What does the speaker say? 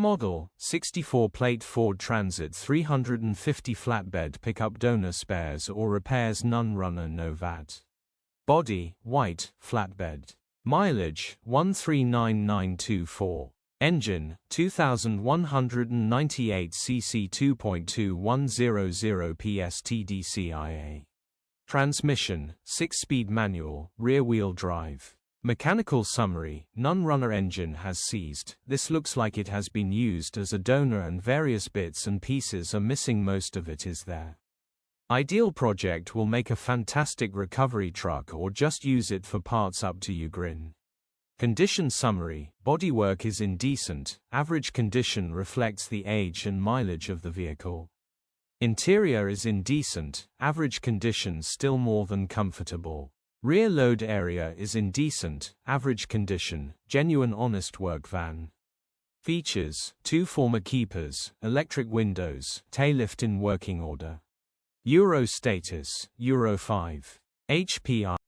Model, 64 plate Ford Transit 350 flatbed pickup donor spares or repairs none runner no VAT. Body, white, flatbed. Mileage, 139924. Engine, 2198 cc 2.2100 PS TDCI-A. Transmission, 6-speed manual, rear-wheel drive. Mechanical summary, none runner engine has seized. This looks like it has been used as a donor and various bits and pieces are missing, most of it is there. Ideal project will make a fantastic recovery truck or just use it for parts, up to you. Grin. Condition summary, bodywork is indecent, average condition reflects the age and mileage of the vehicle. Interior is indecent, average condition still more than comfortable. Rear load area is indecent, average condition, genuine honest work van. Features, 2 former keepers, electric windows, tailift in working order. Euro status, Euro 5. HPI.